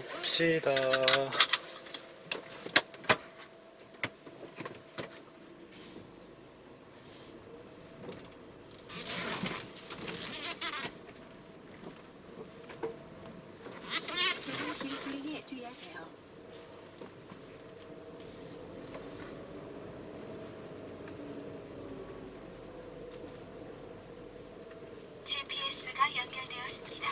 봅시다. 길에 주의하세요. GPS가 연결되었습니다.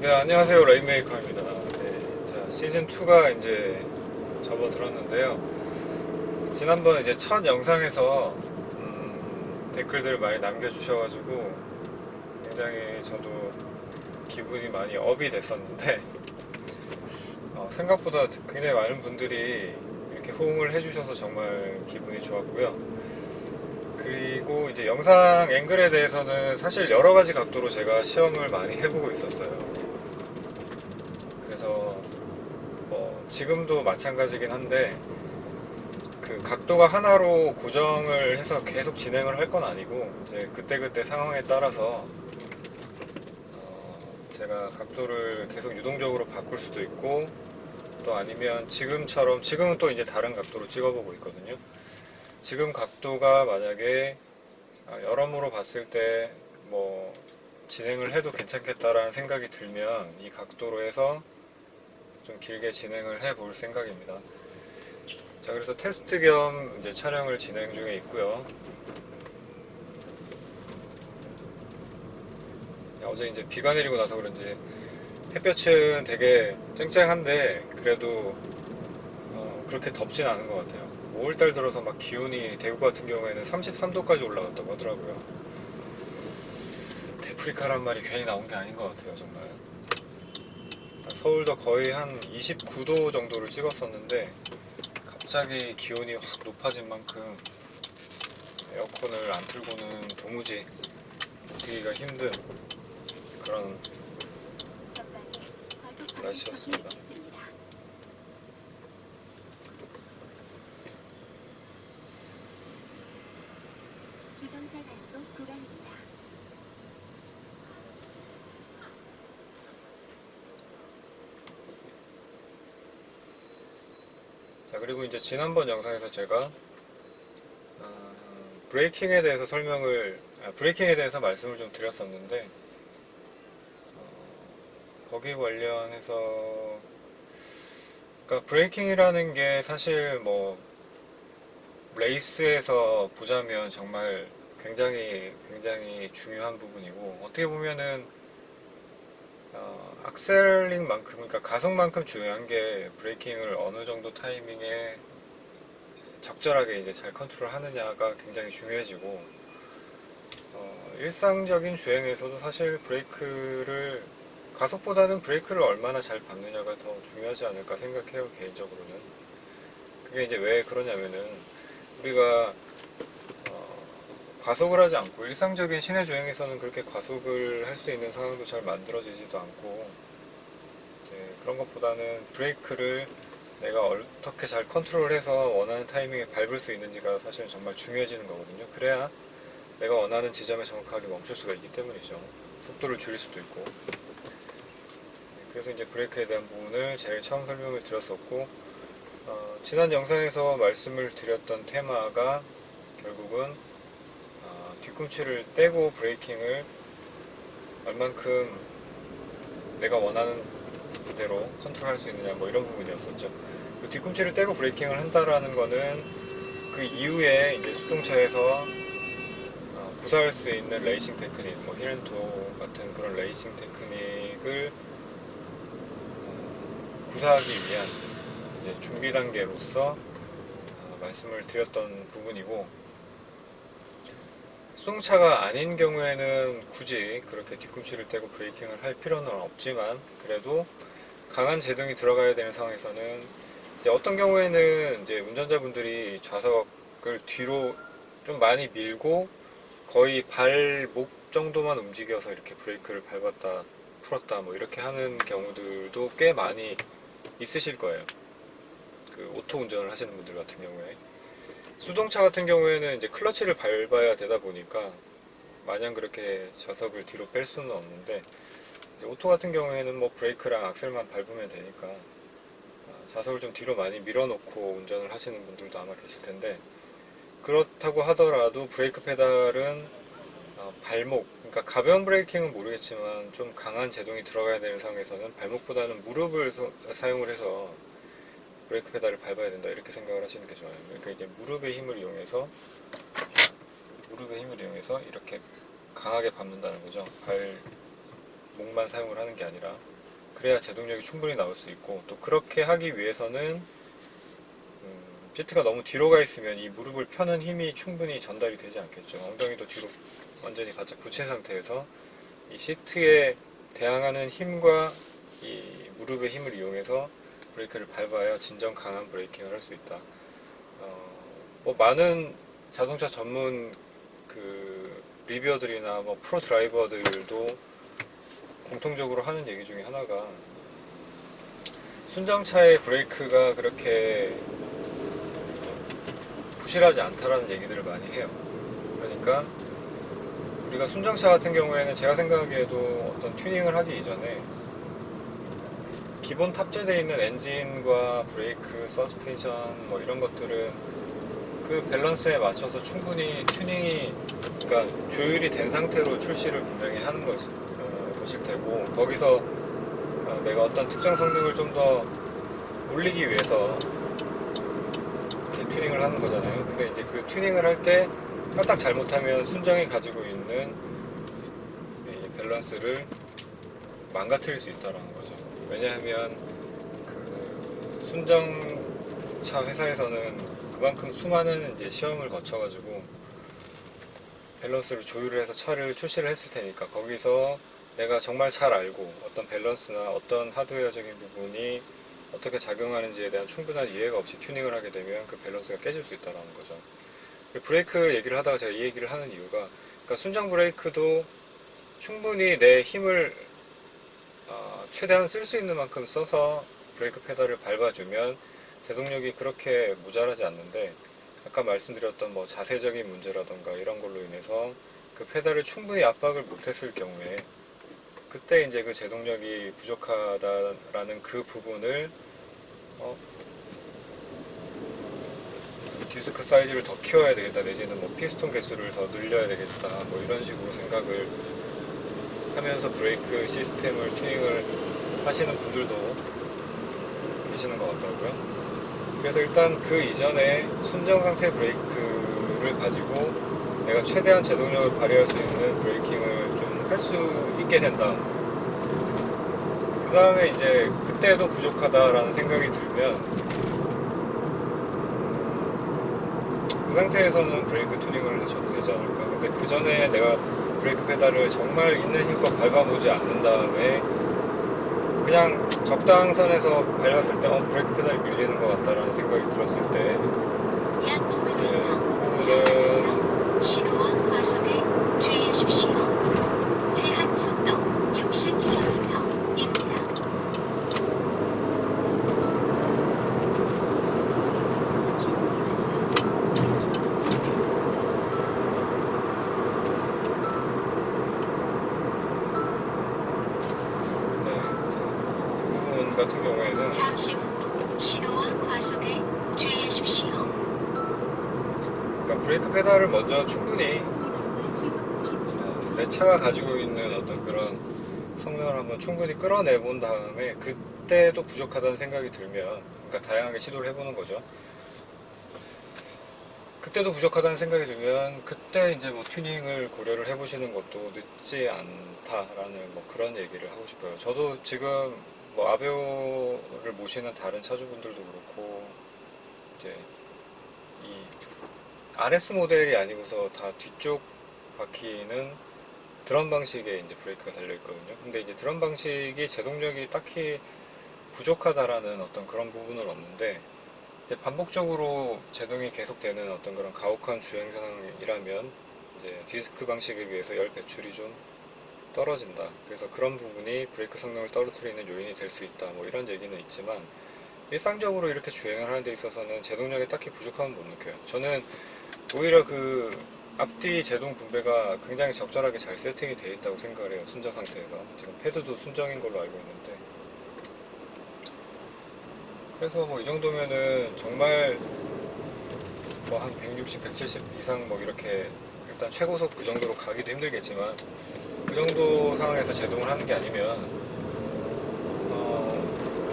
네, 안녕하세요. 레인메이커입니다. 네, 자, 시즌2가 이제 접어들었는데요. 지난번 이제 첫 영상에서 댓글들을 많이 남겨주셔가지고 굉장히 저도 기분이 많이 업이 됐었는데 생각보다 굉장히 많은 분들이 이렇게 호응을 해주셔서 정말 기분이 좋았고요. 그리고 이제 영상 앵글에 대해서는 사실 여러 가지 각도로 제가 시험을 많이 해보고 있었어요. 그래서 뭐 지금도 마찬가지긴 한데 그 각도가 하나로 고정을 해서 계속 진행을 할 건 아니고 이제 그때그때 상황에 따라서 제가 각도를 계속 유동적으로 바꿀 수도 있고 또 아니면 지금처럼 지금은 또 이제 다른 각도로 찍어보고 있거든요. 지금 각도가 만약에 여러모로 봤을 때 뭐 진행을 해도 괜찮겠다라는 생각이 들면 이 각도로 해서 좀 길게 진행을 해 볼 생각입니다. 자, 그래서 테스트 겸 이제 촬영을 진행 중에 있고요. 어제 이제 비가 내리고 나서 그런지 햇볕은 되게 쨍쨍한데 그래도 그렇게 덥진 않은 것 같아요. 5월달 들어서 막 기온이 대구 같은 경우에는 33도까지 올라갔다고 하더라고요. 데프리카란 말이 괜히 나온 게 아닌 것 같아요, 정말. 서울도 거의 한 29도 정도를 찍었었는데 갑자기 기온이 확 높아진 만큼 에어컨을 안 틀고는 도무지 버티기가 힘든 그런 날씨였습니다. 주정차 단속 구간입니다. 자, 그리고 이제 지난번 영상에서 제가 브레이킹에 대해서 브레이킹에 대해서 말씀을 좀 드렸었는데 거기 관련해서 그러니까 브레이킹이라는 게 사실 뭐 레이스에서 보자면 정말 굉장히 중요한 부분이고 어떻게 보면은 악셀링만큼 그러니까 가속만큼 중요한 게 브레이킹을 어느 정도 타이밍에 적절하게 이제 잘 컨트롤 하느냐가 굉장히 중요해지고 일상적인 주행에서도 사실 브레이크를 가속보다는 브레이크를 얼마나 잘 밟느냐가 더 중요하지 않을까 생각해요, 개인적으로는. 그게 이제 왜 그러냐면은 우리가 과속을 하지 않고 일상적인 시내 주행에서는 그렇게 과속을 할 수 있는 상황도 잘 만들어지지도 않고, 이제 그런 것보다는 브레이크를 내가 어떻게 잘 컨트롤해서 원하는 타이밍에 밟을 수 있는지가 사실 정말 중요해지는 거거든요. 그래야 내가 원하는 지점에 정확하게 멈출 수가 있기 때문이죠. 속도를 줄일 수도 있고. 그래서 이제 브레이크에 대한 부분을 제일 처음 설명을 드렸었고, 지난 영상에서 말씀을 드렸던 테마가 결국은 뒤꿈치를 떼고 브레이킹을 얼만큼 내가 원하는 대로 컨트롤할 수 있느냐, 뭐 이런 부분이었었죠. 그 뒤꿈치를 떼고 브레이킹을 한다라는 거는 그 이후에 이제 수동차에서 구사할 수 있는 레이싱 테크닉, 뭐 힐앤토 같은 그런 레이싱 테크닉을 구사하기 위한 이제 준비 단계로서 말씀을 드렸던 부분이고, 수동차가 아닌 경우에는 굳이 그렇게 뒤꿈치를 떼고 브레이킹을 할 필요는 없지만, 그래도 강한 제동이 들어가야 되는 상황에서는 이제 어떤 경우에는 이제 운전자분들이 좌석을 뒤로 좀 많이 밀고 거의 발목 정도만 움직여서 이렇게 브레이크를 밟았다 풀었다 뭐 이렇게 하는 경우들도 꽤 많이 있으실 거예요. 그 오토 운전을 하시는 분들 같은 경우에. 수동차 같은 경우에는 이제 클러치를 밟아야 되다 보니까 마냥 그렇게 좌석을 뒤로 뺄 수는 없는데, 이제 오토 같은 경우에는 뭐 브레이크랑 악셀만 밟으면 되니까 좌석을 좀 뒤로 많이 밀어놓고 운전을 하시는 분들도 아마 계실 텐데, 그렇다고 하더라도 브레이크 페달은 발목, 그러니까 가벼운 브레이킹은 모르겠지만 좀 강한 제동이 들어가야 되는 상황에서는 발목보다는 무릎을 사용을 해서 브레이크 페달을 밟아야 된다, 이렇게 생각을 하시는 게 좋아요. 그러니까 이제 무릎의 힘을 이용해서 이렇게 강하게 밟는다는 거죠. 발목만 사용을 하는 게 아니라. 그래야 제동력이 충분히 나올 수 있고, 또 그렇게 하기 위해서는 시트가 너무 뒤로 가 있으면 이 무릎을 펴는 힘이 충분히 전달이 되지 않겠죠. 엉덩이도 뒤로 완전히 바짝 붙인 상태에서 이 시트에 대항하는 힘과 이 무릎의 힘을 이용해서 브레이크를 밟아야 진정 강한 브레이킹을 할 수 있다. 뭐 많은 자동차 전문 그 리뷰어들이나 뭐 프로 드라이버들도 공통적으로 하는 얘기 중에 하나가, 순정차의 브레이크가 그렇게 부실하지 않다라는 얘기들을 많이 해요. 그러니까 우리가 순정차 같은 경우에는 제가 생각하기에도 어떤 튜닝을 하기 이전에 기본 탑재되어 있는 엔진과 브레이크, 서스펜션 뭐 이런 것들은 그 밸런스에 맞춰서 충분히 튜닝이, 그러니까 조율이 된 상태로 출시를 분명히 하는 것일 테고, 거기서 내가 어떤 특정 성능을 좀 더 올리기 위해서 튜닝을 하는 거잖아요. 근데 이제 그 튜닝을 할 때 까딱 잘못하면 순정이 가지고 있는 이 밸런스를 망가뜨릴 수 있다는 거죠. 왜냐하면 그 순정차 회사에서는 그만큼 수많은 이제 시험을 거쳐가지고 밸런스를 조율을 해서 차를 출시를 했을 테니까, 거기서 내가 정말 잘 알고 어떤 밸런스나 어떤 하드웨어적인 부분이 어떻게 작용하는지에 대한 충분한 이해가 없이 튜닝을 하게 되면 그 밸런스가 깨질 수 있다는 거죠. 브레이크 얘기를 하다가 제가 이 얘기를 하는 이유가, 그러니까 순정 브레이크도 충분히 내 힘을 최대한 쓸 수 있는 만큼 써서 브레이크 페달을 밟아주면 제동력이 그렇게 모자라지 않는데, 아까 말씀드렸던 뭐 자세적인 문제라던가 이런 걸로 인해서 그 페달을 충분히 압박을 못했을 경우에, 그때 이제 그 제동력이 부족하다라는 그 부분을 디스크 사이즈를 더 키워야 되겠다, 내지는 뭐 피스톤 개수를 더 늘려야 되겠다, 뭐 이런 식으로 생각을 하면서 브레이크 시스템을 튜닝을 하시는 분들도 계시는 것 같더라고요. 그래서 일단 그 이전에 순정 상태 브레이크를 가지고 내가 최대한 제동력을 발휘할 수 있는 브레이킹을 좀 할 수 있게 된다. 그 다음에 이제 그때도 부족하다라는 생각이 들면 그 상태에서는 브레이크 튜닝을 하셔도 되지 않을까. 근데 그 전에 내가 브레이크 페달을 정말 있는 힘껏 밟아보지 않는 다음에 그냥 적당한 선에서 밟았을 때 브레이크 페달이 밀리는 것 같다라는 생각이 들었을 때 약 그 5km 부분은 신호원 과속에 주의하십시오. 제한 속도 60km입니다. 그 부분 같은 경우에는 잠시 후 신호원 과속에 주의하십시오. 그러니까 브레이크 페달을 먼저 충분히 내 차가 가지고 있는 어떤 그런 성능을 한번 충분히 끌어내 본 다음에 그때도 부족하다는 생각이 들면, 그러니까 다양하게 시도를 해보는 거죠. 그때도 부족하다는 생각이 들면 그때 이제 뭐 튜닝을 고려를 해보시는 것도 늦지 않다라는 뭐 그런 얘기를 하고 싶어요. 저도 지금 뭐 아베오를 모시는 다른 차주분들도 그렇고 이제 이 RS 모델이 아니고서 다 뒤쪽 바퀴는 드럼 방식의 이제 브레이크가 달려 있거든요. 근데 이제 드럼 방식이 제동력이 딱히 부족하다라는 어떤 그런 부분은 없는데, 이제 반복적으로 제동이 계속되는 어떤 그런 가혹한 주행 상황이라면 이제 디스크 방식에 비해서 열 배출이 좀 떨어진다. 그래서 그런 부분이 브레이크 성능을 떨어뜨리는 요인이 될 수 있다. 뭐 이런 얘기는 있지만 일상적으로 이렇게 주행을 하는 데 있어서는 제동력이 딱히 부족함은 못 느껴요. 저는 오히려 그 앞뒤 제동 분배가 굉장히 적절하게 잘 세팅이 되어 있다고 생각을 해요. 순정 상태에서. 지금 패드도 순정인 걸로 알고 있는데, 그래서 뭐 이 정도면은 정말 뭐 한 160, 170 이상 뭐 이렇게 일단 최고속 그 정도로 가기도 힘들겠지만 그 정도 상황에서 제동을 하는 게 아니면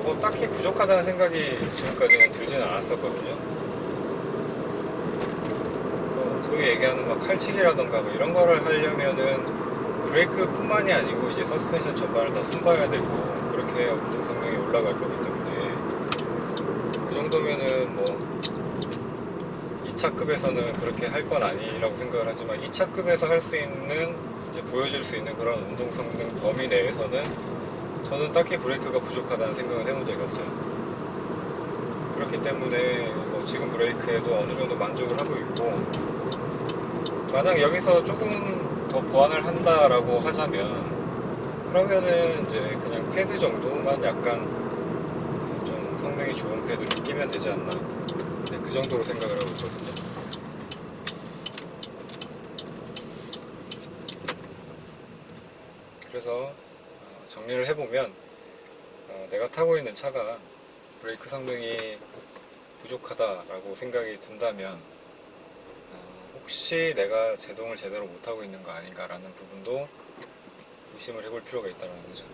뭐 딱히 부족하다는 생각이 지금까지는 들지는 않았었거든요. 소위 얘기하는 막 칼치기라던가 뭐 이런 거를 하려면은 브레이크뿐만이 아니고 이제 서스펜션 전반을 다 손봐야 되고 그렇게 운동 성능이 올라갈 거기 때문에 그 정도면은 뭐 2차급에서는 그렇게 할 건 아니라고 생각을 하지만 2차급에서 할 수 있는 이제 보여줄 수 있는 그런 운동 성능 범위 내에서는 저는 딱히 브레이크가 부족하다는 생각을 해본 적이 없어요. 그렇기 때문에 뭐 지금 브레이크에도 어느 정도 만족을 하고 있고, 만약 여기서 조금 더 보완을 한다라고 하자면 그러면은 이제 그냥 패드 정도만 약간 좀 성능이 좋은 패드를 끼면 되지 않나, 네, 그 정도로 생각을 하고 있거든요. 그래서 정리를 해보면 내가 타고 있는 차가 브레이크 성능이 부족하다라고 생각이 든다면 혹시 내가 제동을 제대로 못하고 있는 거 아닌가라는 부분도 의심을 해볼 필요가 있다는 거죠.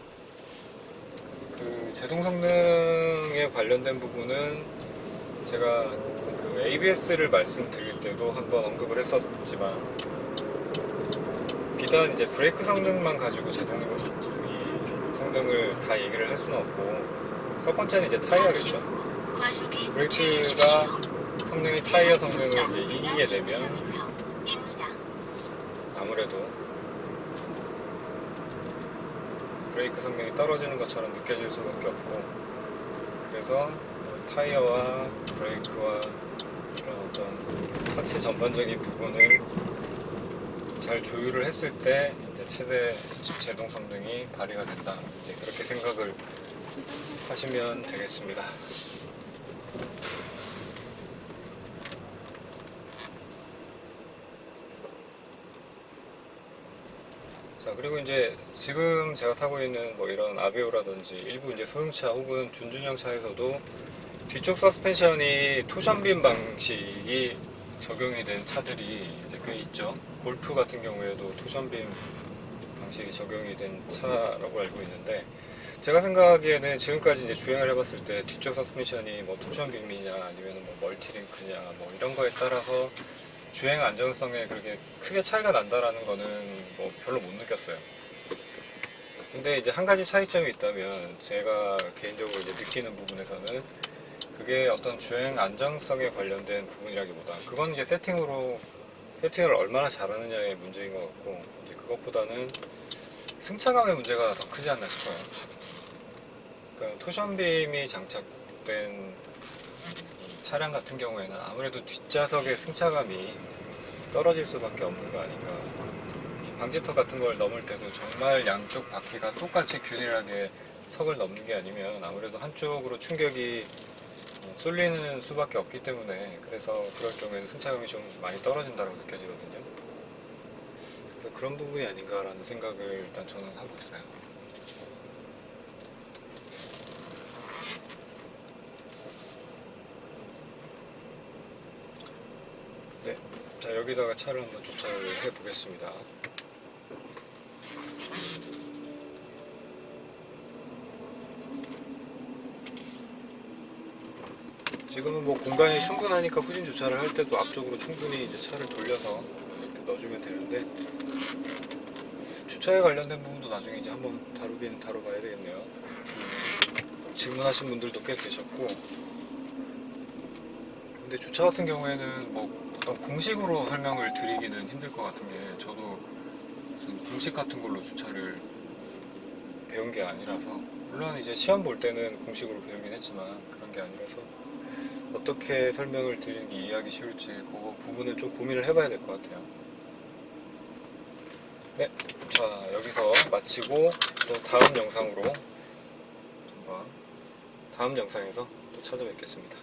그 제동 성능에 관련된 부분은 제가 그 ABS를 말씀드릴 때도 한번 언급을 했었지만, 비단 이제 브레이크 성능만 가지고 제동 성능을 다 얘기를 할 수는 없고, 첫 번째는 이제 타이어겠죠. 브레이크가 성능이 타이어 성능을 이제 이기게 되면 아무래도 브레이크 성능이 떨어지는 것처럼 느껴질 수밖에 없고, 그래서 타이어와 브레이크와 이런 어떤 하체 전반적인 부분을 잘 조율을 했을 때 이제 최대 제동 성능이 발휘가 된다. 이제 그렇게 생각을 하시면 되겠습니다. 자, 그리고 이제 지금 제가 타고 있는 뭐 이런 아베오라든지 일부 이제 소형차 혹은 준준형 차에서도 뒤쪽 서스펜션이 토션빔 방식이 적용이 된 차들이 이제 꽤 있죠. 골프 같은 경우에도 토션빔 방식이 적용이 된 차라고 알고 있는데, 제가 생각하기에는 지금까지 이제 주행을 해봤을 때 뒤쪽 서스펜션이 뭐 토션빔이냐 아니면 뭐 멀티링크냐 뭐 이런 거에 따라서 주행 안정성에 그렇게 크게 차이가 난다라는 거는 뭐 별로 못 느꼈어요. 근데 이제 한 가지 차이점이 있다면 제가 개인적으로 이제 느끼는 부분에서는 그게 어떤 주행 안정성에 관련된 부분이라기보다 그건 이제 세팅으로 세팅을 얼마나 잘하느냐의 문제인 것 같고, 이제 그것보다는 승차감의 문제가 더 크지 않나 싶어요. 그러니까 토션빔이 장착된 이 차량 같은 경우에는 아무래도 뒷좌석의 승차감이 떨어질 수밖에 없는 거 아닌가. 이 방지턱 같은 걸 넘을 때도 정말 양쪽 바퀴가 똑같이 균일하게 턱을 넘는 게 아니면 아무래도 한쪽으로 충격이 쏠리는 수밖에 없기 때문에, 그래서 그럴 경우에는 승차감이 좀 많이 떨어진다고 느껴지거든요. 그래서 그런 부분이 아닌가라는 생각을 일단 저는 하고 있어요. 네, 자 여기다가 차를 한번 주차를 해 보겠습니다. 지금은 뭐 공간이 충분하니까 후진 주차를 할 때도 앞쪽으로 충분히 이제 차를 돌려서 이렇게 넣어주면 되는데, 주차에 관련된 부분도 나중에 이제 한번 다루긴 다뤄봐야 되겠네요. 질문하신 분들도 꽤 계셨고, 근데 주차 같은 경우에는 뭐 어떤 공식으로 설명을 드리기는 힘들 것 같은 게, 저도 무슨 공식 같은 걸로 주차를 배운 게 아니라서, 물론 이제 시험 볼 때는 공식으로 배우긴 했지만 그런 게 아니라서 어떻게 설명을 드리기 이해하기 쉬울지 그 부분은 좀 고민을 해봐야 될 것 같아요. 네, 자 여기서 마치고 또 다음 영상으로 다음 영상에서 또 찾아뵙겠습니다.